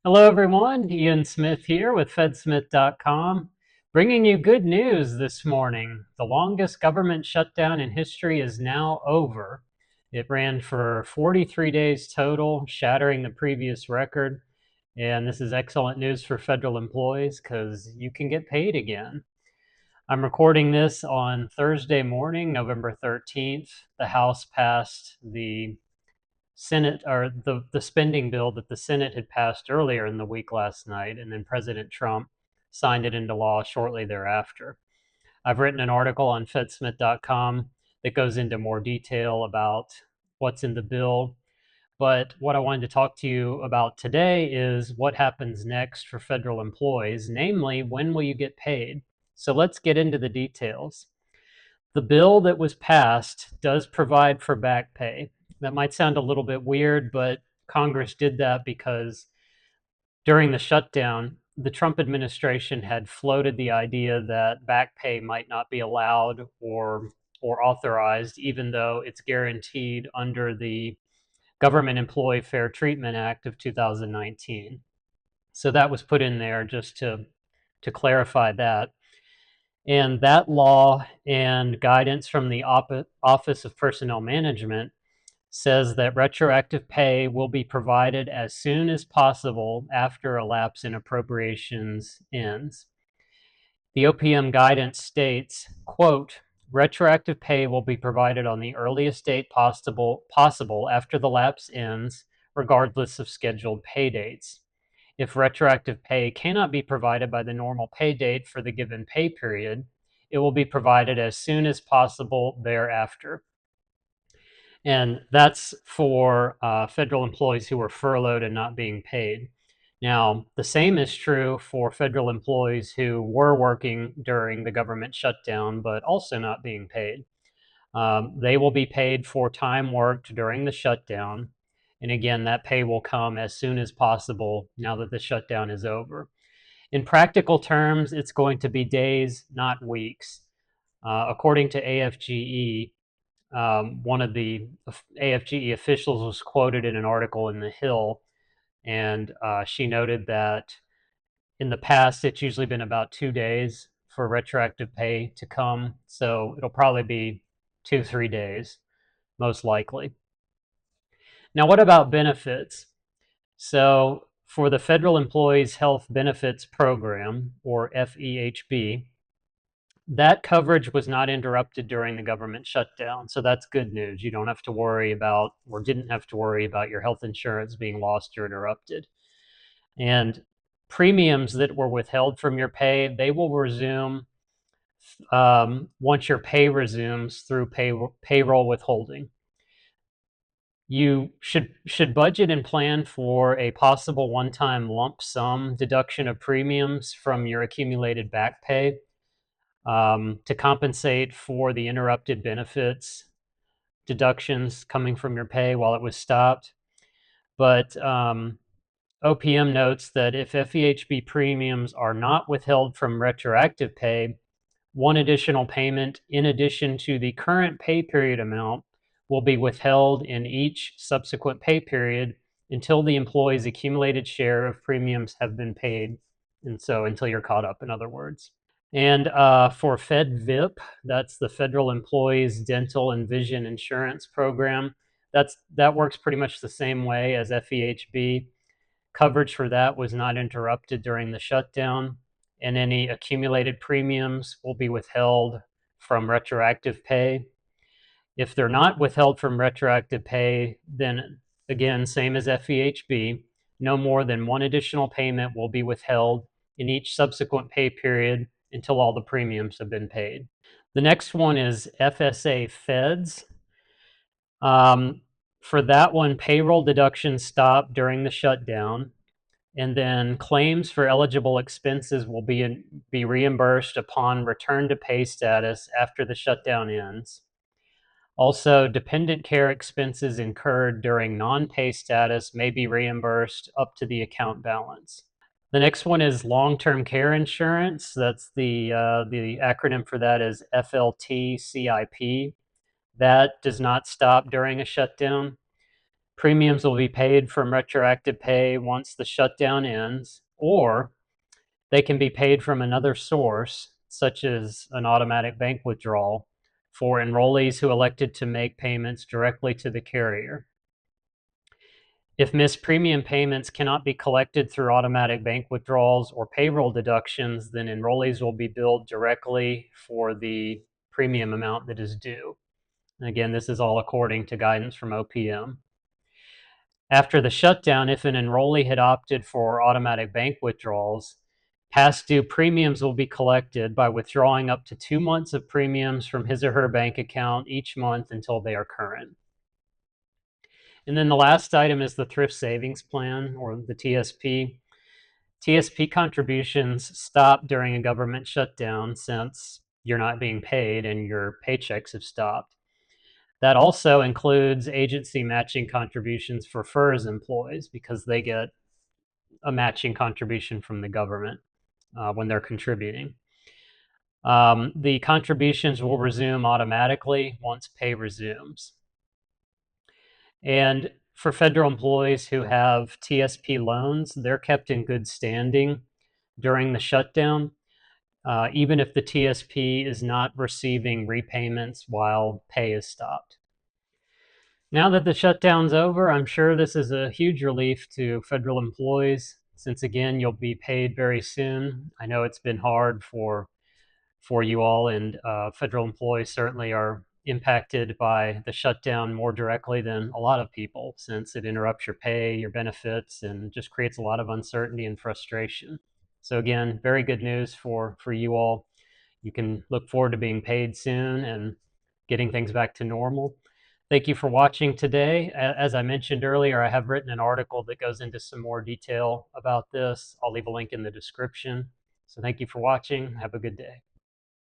Hello, everyone. Ian Smith here with FedSmith.com, bringing you good news this morning. The longest government shutdown in history is now over. It ran for 43 days total, shattering the previous record. And this is excellent news for federal employees because you can get paid again. I'm recording this on Thursday morning, November 13th. The House passed the Senate or the spending bill that the Senate had passed earlier in the week last night, and then President Trump signed it into law shortly thereafter. I've written an article on FedSmith.com that goes into more detail about what's in the bill. But what I wanted to talk to you about today is what happens next for federal employees, namely, when will you get paid? So let's get into the details. The bill that was passed does provide for back pay. That might sound a little bit weird, but Congress did that because during the shutdown, the Trump administration had floated the idea that back pay might not be allowed or authorized, even though it's guaranteed under the Government Employee Fair Treatment Act of 2019. So that was put in there just to clarify that. And that law and guidance from the Office of Personnel Management says that retroactive pay will be provided as soon as possible after a lapse in appropriations ends. The OPM guidance states, quote, retroactive pay will be provided on the earliest date possible after the lapse ends, regardless of scheduled pay dates. If retroactive pay cannot be provided by the normal pay date for the given pay period, it will be provided as soon as possible thereafter. And that's for federal employees who are furloughed and not being paid. Now, the same is true for federal employees who were working during the government shutdown, but also not being paid. They will be paid for time worked during the shutdown. And again, that pay will come as soon as possible now that the shutdown is over. In practical terms, it's going to be days, not weeks. According to AFGE, one of the AFGE officials was quoted in an article in The Hill, and she noted that in the past, it's usually been about 2 days for retroactive pay to come. So it'll probably be 2-3 days, most likely. Now, what about benefits? So for the Federal Employees Health Benefits Program, or FEHB, that coverage was not interrupted during the government shutdown. So that's good news. You don't have to worry about, or didn't have to worry about, your health insurance being lost or interrupted. And premiums that were withheld from your pay, they will resume once your pay resumes through payroll withholding. You should budget and plan for a possible one-time lump sum deduction of premiums from your accumulated back pay to compensate for the interrupted benefits deductions coming from your pay while it was stopped. But OPM notes that if FEHB premiums are not withheld from retroactive pay, one additional payment in addition to the current pay period amount will be withheld in each subsequent pay period until the employee's accumulated share of premiums have been paid. And so until you're caught up, in other words. And for FEDVIP, that's the Federal Employees Dental and Vision Insurance Program. That works pretty much the same way as FEHB. Coverage for that was not interrupted during the shutdown, and any accumulated premiums will be withheld from retroactive pay. If they're not withheld from retroactive pay, then again, same as FEHB, no more than one additional payment will be withheld in each subsequent pay period until all the premiums have been paid. The next one is FSAFEDS. For that one, payroll deductions stop during the shutdown, and then claims for eligible expenses will be reimbursed upon return to pay status after the shutdown ends. Also, dependent care expenses incurred during non-pay status may be reimbursed up to the account balance. The next one is long-term care insurance. That's the acronym for that is FLTCIP. That does not stop during a shutdown. Premiums will be paid from retroactive pay once the shutdown ends, or they can be paid from another source, such as an automatic bank withdrawal, for enrollees who elected to make payments directly to the carrier. If missed premium payments cannot be collected through automatic bank withdrawals or payroll deductions, then enrollees will be billed directly for the premium amount that is due. And again, this is all according to guidance from OPM. After the shutdown, if an enrollee had opted for automatic bank withdrawals, past due premiums will be collected by withdrawing up to 2 months of premiums from his or her bank account each month until they are current. And then the last item is the Thrift Savings Plan, or the TSP. TSP contributions stop during a government shutdown since you're not being paid and your paychecks have stopped. That also includes agency matching contributions for FERS employees because they get a matching contribution from the government when they're contributing. The contributions will resume automatically once pay resumes. And for federal employees who have TSP loans, they're kept in good standing during the shutdown, even if the TSP is not receiving repayments while pay is stopped. Now that the shutdown's over, I'm sure this is a huge relief to federal employees, since again, you'll be paid very soon. I know it's been hard for you all, and federal employees certainly are impacted by the shutdown more directly than a lot of people, since it interrupts your pay, your benefits, and just creates a lot of uncertainty and frustration. So again, very good news for you all. You can look forward to being paid soon and getting things back to normal. Thank you for watching today. As I mentioned earlier, I have written an article that goes into some more detail about this. I'll leave a link in the description. So thank you for watching. Have a good day.